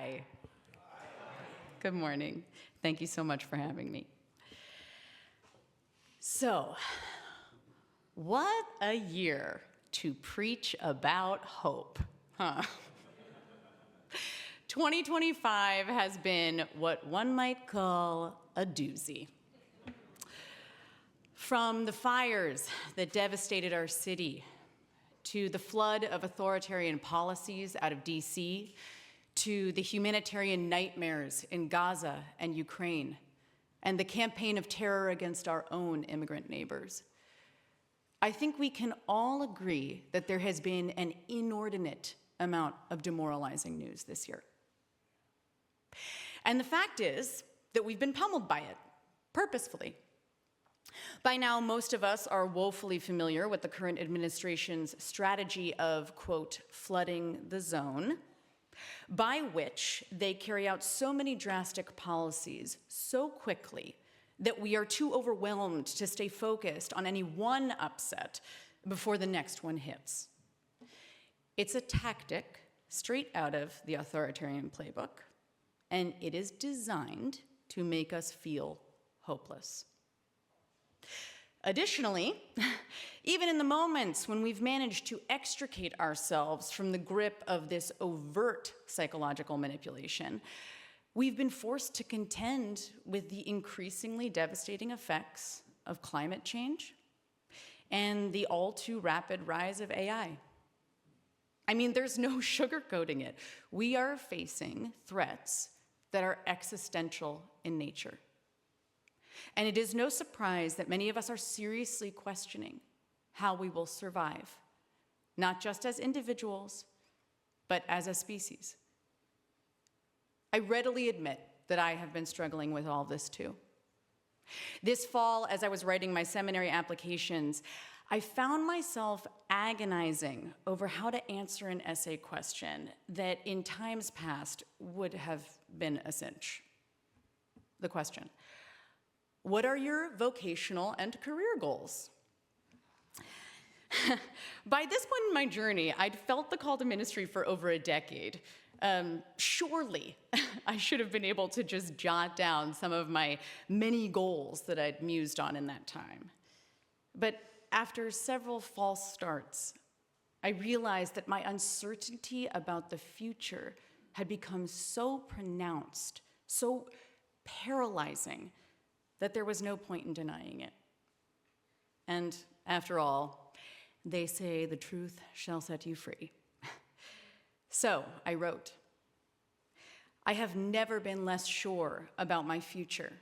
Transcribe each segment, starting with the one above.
Hi. Good morning. Thank you so much for having me. So, what a year to preach about hope, huh? 2025 has been what one might call a doozy. From the fires that devastated our city, to the flood of authoritarian policies out of DC, to the humanitarian nightmares in Gaza and Ukraine, and the campaign of terror against our own immigrant neighbors. I think we can all agree that there has been an inordinate amount of demoralizing news this year. And the fact is that we've been pummeled by it, purposefully. By now, most of us are woefully familiar with the current administration's strategy of, quote, flooding the zone, by which they carry out so many drastic policies so quickly that we are too overwhelmed to stay focused on any one upset before the next one hits. It's a tactic straight out of the authoritarian playbook, and it is designed to make us feel hopeless. Additionally, even in the moments when we've managed to extricate ourselves from the grip of this overt psychological manipulation, we've been forced to contend with the increasingly devastating effects of climate change and the all too rapid rise of AI. I mean, there's no sugarcoating it. We are facing threats that are existential in nature. And it is no surprise that many of us are seriously questioning how we will survive, not just as individuals, but as a species. I readily admit that I have been struggling with all this too. This fall, as I was writing my seminary applications, I found myself agonizing over how to answer an essay question that in times past would have been a cinch. The question: what are your vocational and career goals? By this point in my journey, I'd felt the call to ministry for over a decade. Surely, I should have been able to just jot down some of my many goals that I'd mused on in that time. But after several false starts, I realized that my uncertainty about the future had become so pronounced, so paralyzing, that there was no point in denying it. And after all, they say the truth shall set you free. So I wrote, I have never been less sure about my future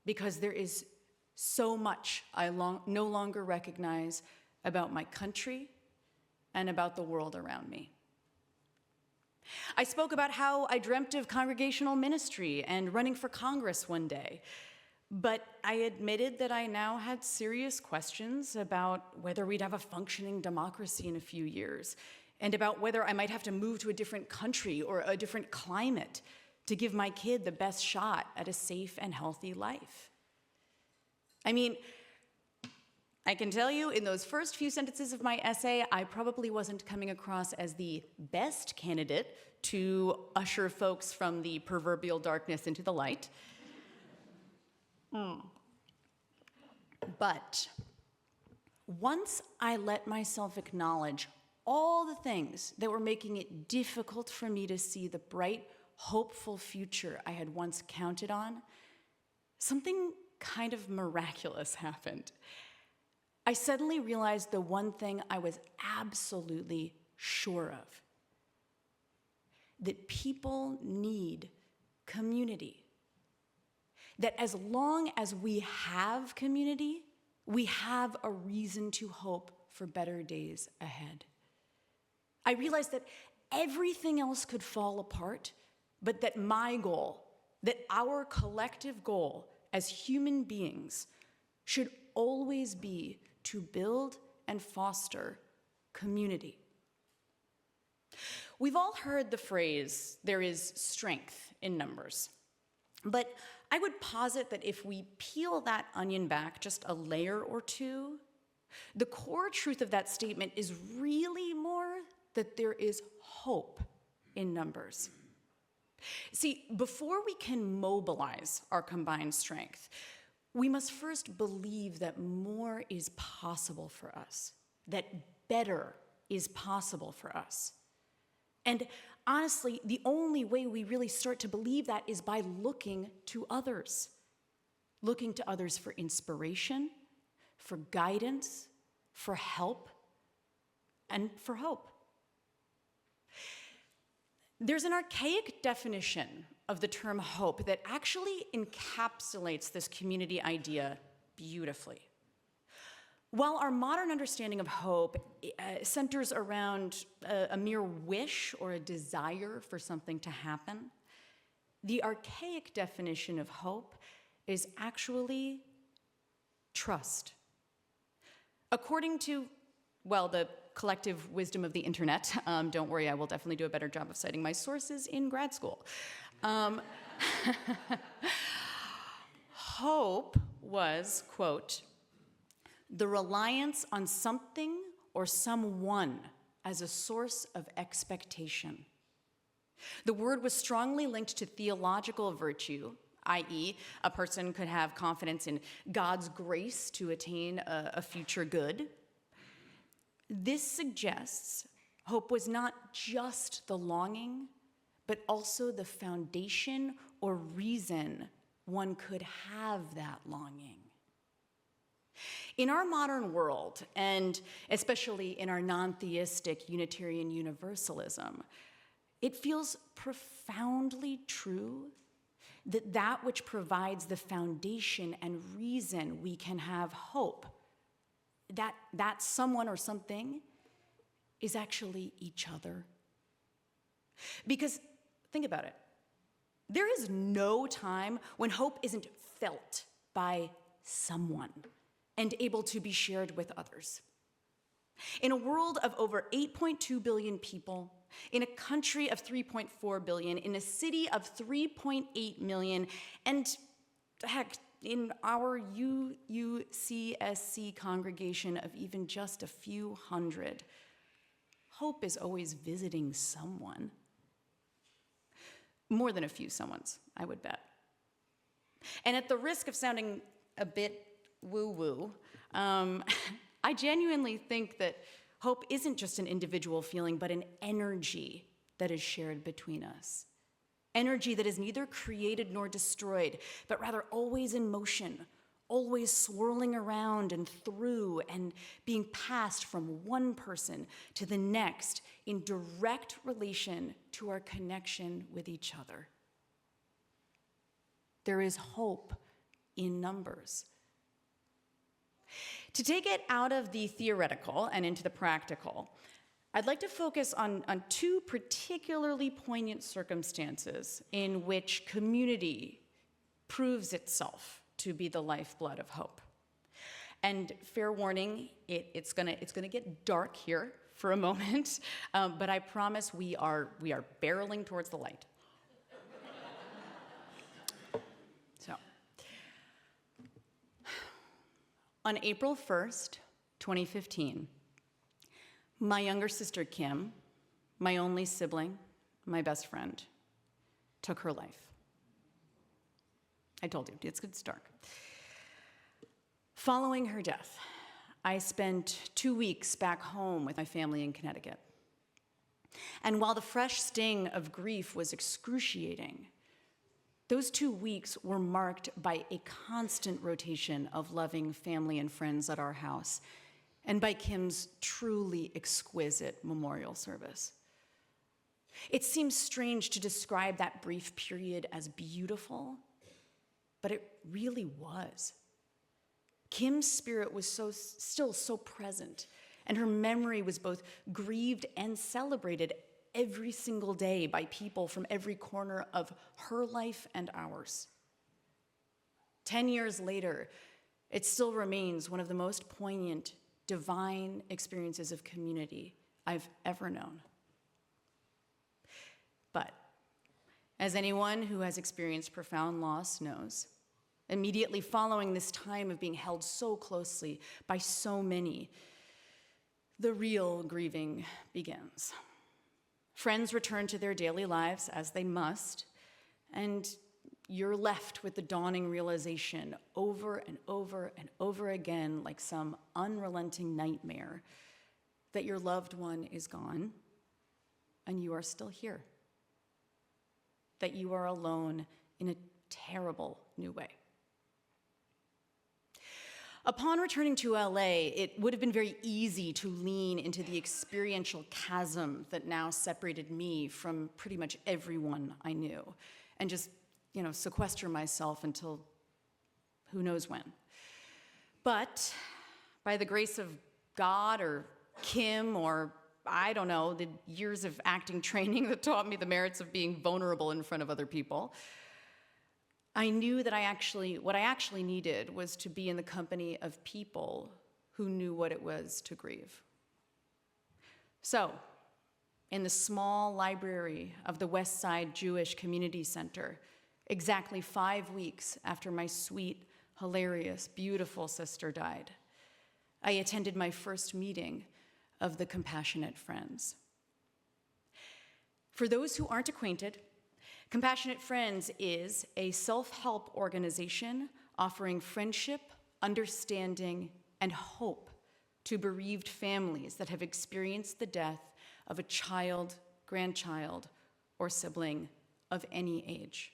because there is so much I no longer recognize about my country and about the world around me. I spoke about how I dreamt of congregational ministry and running for Congress one day. But I admitted that I now had serious questions about whether we'd have a functioning democracy in a few years, and about whether I might have to move to a different country or a different climate to give my kid the best shot at a safe and healthy life. I mean, I can tell you in those first few sentences of my essay, I probably wasn't coming across as the best candidate to usher folks from the proverbial darkness into the light. But once I let myself acknowledge all the things that were making it difficult for me to see the bright, hopeful future I had once counted on, something kind of miraculous happened. I suddenly realized the one thing I was absolutely sure of: that people need community. That as long as we have community, we have a reason to hope for better days ahead. I realized that everything else could fall apart, but that my goal, that our collective goal as human beings, should always be to build and foster community. We've all heard the phrase, there is strength in numbers. But I would posit that if we peel that onion back just a layer or two, the core truth of that statement is really more that there is hope in numbers. See, before we can mobilize our combined strength, we must first believe that more is possible for us, that better is possible for us. And honestly, the only way we really start to believe that is by looking to others for inspiration, for guidance, for help, and for hope. There's an archaic definition of the term hope that actually encapsulates this community idea beautifully. While our modern understanding of hope centers around a mere wish or a desire for something to happen, the archaic definition of hope is actually trust. According to, well, the collective wisdom of the internet, don't worry, I will definitely do a better job of citing my sources in grad school. Hope was, quote, the reliance on something or someone as a source of expectation. The word was strongly linked to theological virtue, i.e., a person could have confidence in God's grace to attain a future good. This suggests hope was not just the longing, but also the foundation or reason one could have that longing. In our modern world, and especially in our non-theistic Unitarian Universalism, it feels profoundly true that that which provides the foundation and reason we can have hope, that someone or something is actually each other. Because think about it. There is no time when hope isn't felt by someone and able to be shared with others. In a world of over 8.2 billion people, in a country of 3.4 billion, in a city of 3.8 million, and heck, in our UUCSC congregation of even just a few hundred, hope is always visiting someone. More than a few someones, I would bet. And at the risk of sounding a bit woo-woo, I genuinely think that hope isn't just an individual feeling, but an energy that is shared between us. Energy that is neither created nor destroyed, but rather always in motion, always swirling around and through and being passed from one person to the next in direct relation to our connection with each other. There is hope in numbers. To take it out of the theoretical and into the practical, I'd like to focus on two particularly poignant circumstances in which community proves itself to be the lifeblood of hope. And fair warning, it's gonna get dark here for a moment, but I promise we are barreling towards the light. So, on April 1st, 2015, my younger sister, Kim, my only sibling, my best friend, took her life. I told you, it's dark. Following her death, I spent 2 weeks back home with my family in Connecticut. And while the fresh sting of grief was excruciating, those 2 weeks were marked by a constant rotation of loving family and friends at our house, and by Kim's truly exquisite memorial service. It seems strange to describe that brief period as beautiful, but it really was. Kim's spirit was still so present, and her memory was both grieved and celebrated every single day by people from every corner of her life and ours. 10 years later, it still remains one of the most poignant, divine experiences of community I've ever known. But as anyone who has experienced profound loss knows, immediately following this time of being held so closely by so many, the real grieving begins. Friends return to their daily lives as they must, and you're left with the dawning realization over and over and over again, like some unrelenting nightmare, that your loved one is gone and you are still here. That you are alone in a terrible new way. Upon returning to LA, it would have been very easy to lean into the experiential chasm that now separated me from pretty much everyone I knew, and just, sequester myself until who knows when. But by the grace of God or Kim or I don't know, the years of acting training that taught me the merits of being vulnerable in front of other people, I knew that what I actually needed was to be in the company of people who knew what it was to grieve. So, in the small library of the West Side Jewish Community Center, exactly 5 weeks after my sweet, hilarious, beautiful sister died, I attended my first meeting of the Compassionate Friends. For those who aren't acquainted, Compassionate Friends is a self-help organization offering friendship, understanding, and hope to bereaved families that have experienced the death of a child, grandchild, or sibling of any age.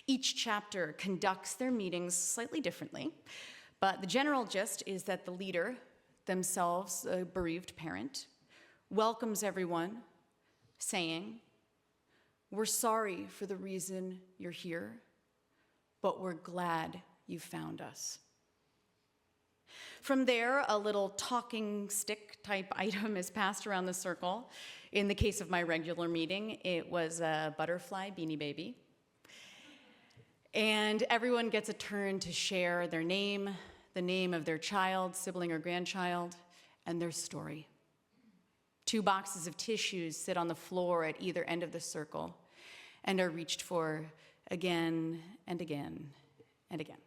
Each chapter conducts their meetings slightly differently, but the general gist is that the leader, themselves a bereaved parent, welcomes everyone, saying, "We're sorry for the reason you're here, but we're glad you found us." From there, a little talking stick type item is passed around the circle. In the case of my regular meeting, it was a butterfly beanie baby. And everyone gets a turn to share their name, the name of their child, sibling, or grandchild, and their story. 2 boxes of tissues sit on the floor at either end of the circle and are reached for again and again and again.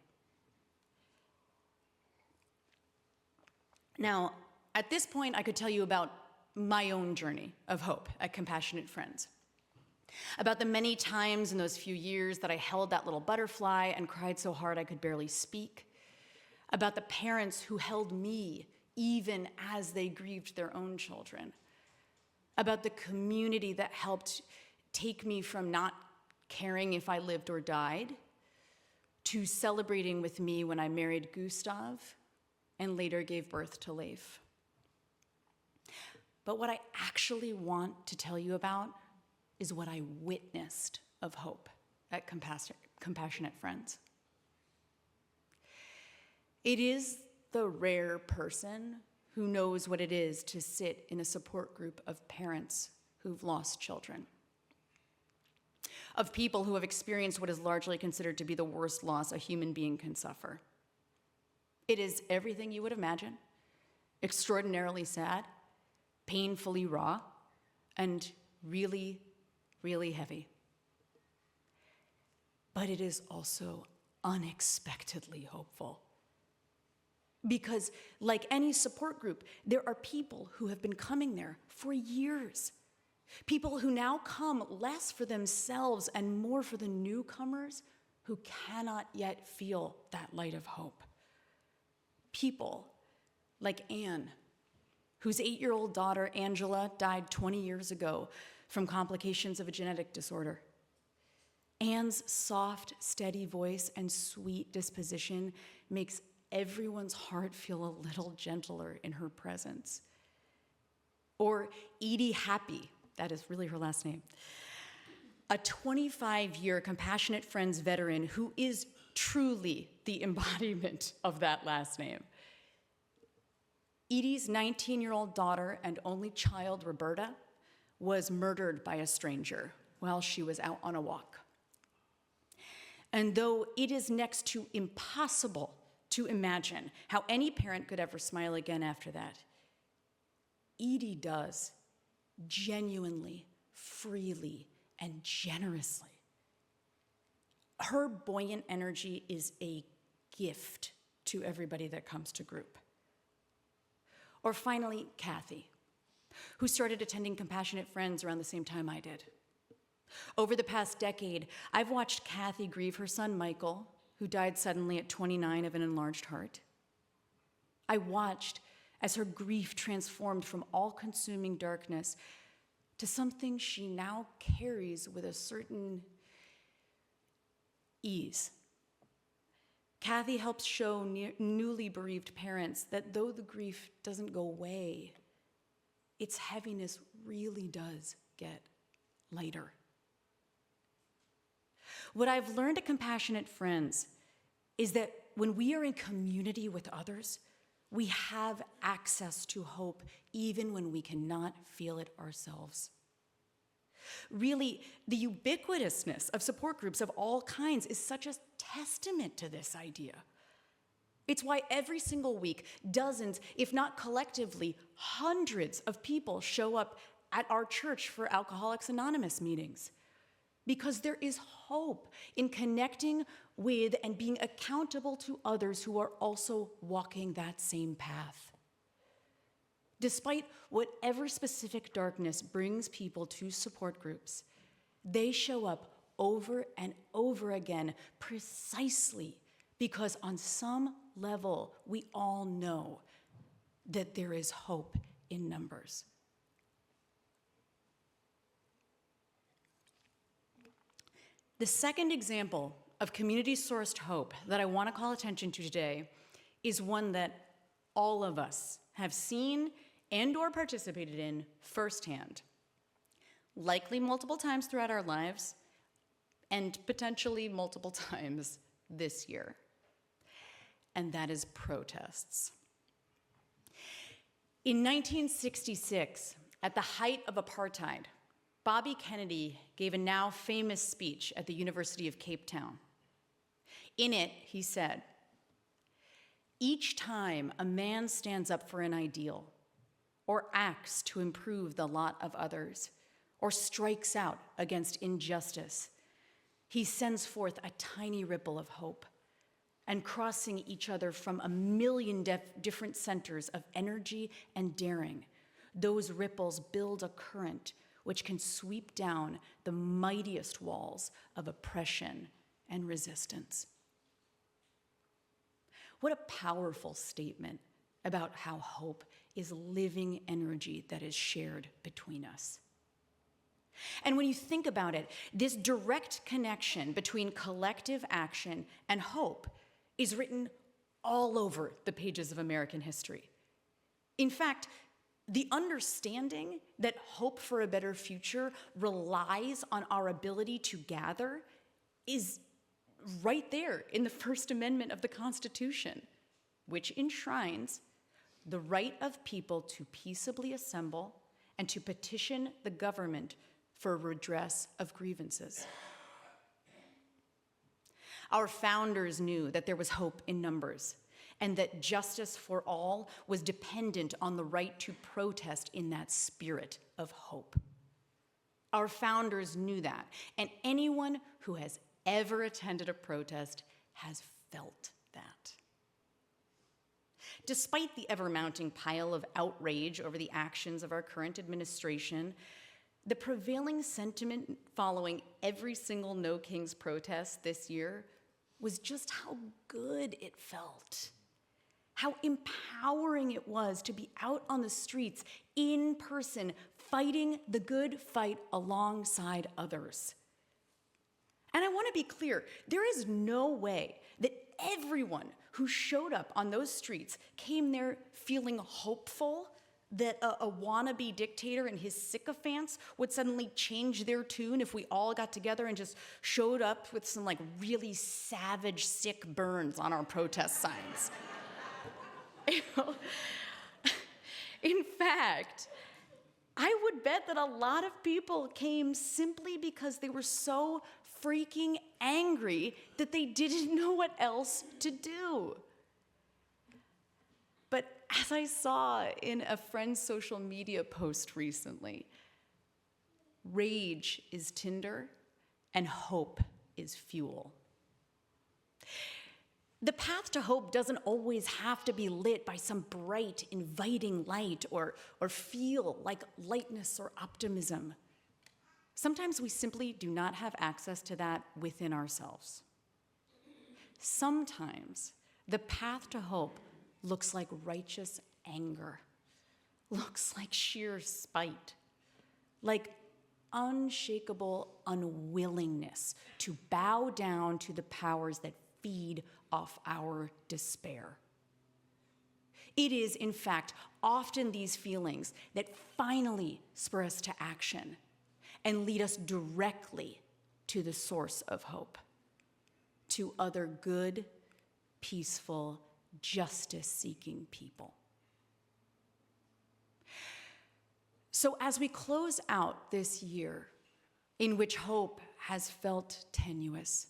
Now, at this point, I could tell you about my own journey of hope at Compassionate Friends. About the many times in those few years that I held that little butterfly and cried so hard I could barely speak. About the parents who held me even as they grieved their own children. About the community that helped take me from not caring if I lived or died to celebrating with me when I married Gustav and later gave birth to Leif. But what I actually want to tell you about is what I witnessed of hope at Compassionate Friends. It is the rare person who knows what it is to sit in a support group of parents who've lost children, of people who have experienced what is largely considered to be the worst loss a human being can suffer. It is everything you would imagine, extraordinarily sad, painfully raw, and really, really heavy. But it is also unexpectedly hopeful. Because, like any support group, there are people who have been coming there for years. People who now come less for themselves and more for the newcomers who cannot yet feel that light of hope. People like Anne, whose 8-year-old daughter, Angela, died 20 years ago from complications of a genetic disorder. Anne's soft, steady voice and sweet disposition makes everyone's heart feel a little gentler in her presence. Or Edie Happy, that is really her last name, a 25-year Compassionate Friends veteran who is truly the embodiment of that last name. Edie's 19-year-old daughter and only child, Roberta, was murdered by a stranger while she was out on a walk. And though it is next to impossible to imagine how any parent could ever smile again after that, Edie does, genuinely, freely, and generously. Her buoyant energy is a gift to everybody that comes to group. Or finally, Kathy, who started attending Compassionate Friends around the same time I did. Over the past decade, I've watched Kathy grieve her son, Michael, who died suddenly at 29 of an enlarged heart. I watched as her grief transformed from all-consuming darkness to something she now carries with a certain ease. Kathy helps show newly bereaved parents that though the grief doesn't go away, its heaviness really does get lighter. What I've learned at Compassionate Friends is that when we are in community with others, we have access to hope even when we cannot feel it ourselves. Really, the ubiquitousness of support groups of all kinds is such a testament to this idea. It's why every single week, dozens, if not collectively, hundreds of people show up at our church for Alcoholics Anonymous meetings. Because there is hope in connecting with and being accountable to others who are also walking that same path. Despite whatever specific darkness brings people to support groups, they show up over and over again precisely because on some level we all know that there is hope in numbers. The second example of community-sourced hope that I want to call attention to today is one that all of us have seen and or participated in firsthand, likely multiple times throughout our lives, and potentially multiple times this year. And that is protests. In 1966, at the height of apartheid, Bobby Kennedy gave a now famous speech at the University of Cape Town. In it, he said, "Each time a man stands up for an ideal, or acts to improve the lot of others, or strikes out against injustice, he sends forth a tiny ripple of hope, and crossing each other from a million different centers of energy and daring, those ripples build a current which can sweep down the mightiest walls of oppression and resistance." What a powerful statement about how hope is living energy that is shared between us. And when you think about it, this direct connection between collective action and hope is written all over the pages of American history. In fact, the understanding that hope for a better future relies on our ability to gather is right there in the First Amendment of the Constitution, which enshrines the right of people to peaceably assemble and to petition the government for redress of grievances. Our founders knew that there was hope in numbers, and that justice for all was dependent on the right to protest in that spirit of hope. Our founders knew that, and anyone who has ever attended a protest has felt that. Despite the ever-mounting pile of outrage over the actions of our current administration, the prevailing sentiment following every single No Kings protest this year was just how good it felt. How empowering it was to be out on the streets, in person, fighting the good fight alongside others. And I want to be clear, there is no way that everyone who showed up on those streets came there feeling hopeful that a wannabe dictator and his sycophants would suddenly change their tune if we all got together and just showed up with some like really savage, sick burns on our protest signs. In fact, I would bet that a lot of people came simply because they were so freaking angry that they didn't know what else to do. But as I saw in a friend's social media post recently, rage is tinder and hope is fuel. The path to hope doesn't always have to be lit by some bright, inviting light or feel like lightness or optimism. Sometimes we simply do not have access to that within ourselves. Sometimes the path to hope looks like righteous anger, looks like sheer spite, like unshakable unwillingness to bow down to the powers that feed off our despair. It is, in fact, often these feelings that finally spur us to action and lead us directly to the source of hope, to other good, peaceful, justice-seeking people. So as we close out this year in which hope has felt tenuous,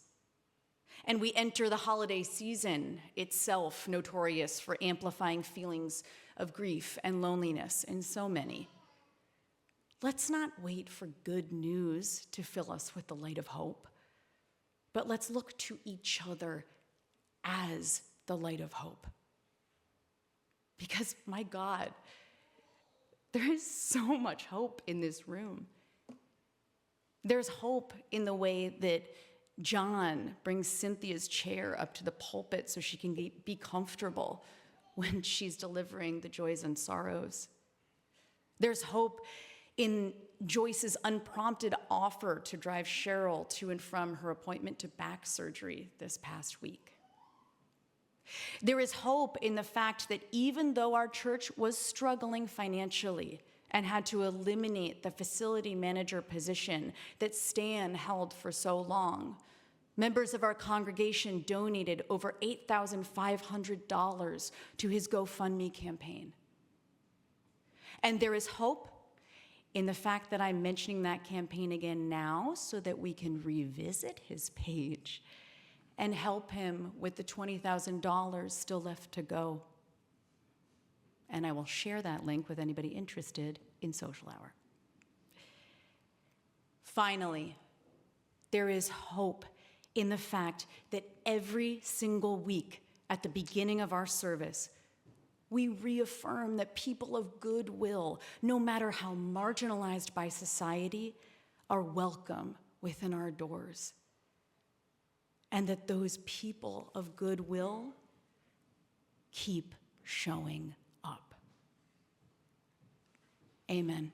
and we enter the holiday season, itself notorious for amplifying feelings of grief and loneliness in so many, let's not wait for good news to fill us with the light of hope, but let's look to each other as the light of hope. Because, my God, there is so much hope in this room. There's hope in the way that John brings Cynthia's chair up to the pulpit so she can be comfortable when she's delivering the joys and sorrows. There's hope in Joyce's unprompted offer to drive Cheryl to and from her appointment to back surgery this past week. There is hope in the fact that even though our church was struggling financially and had to eliminate the facility manager position that Stan held for so long, members of our congregation donated over $8,500 to his GoFundMe campaign. And there is hope in the fact that I'm mentioning that campaign again now so that we can revisit his page and help him with the $20,000 still left to go. And I will share that link with anybody interested in Social Hour. Finally, there is hope in the fact that every single week at the beginning of our service, we reaffirm that people of goodwill, no matter how marginalized by society, are welcome within our doors. And that those people of goodwill keep showing up. Amen.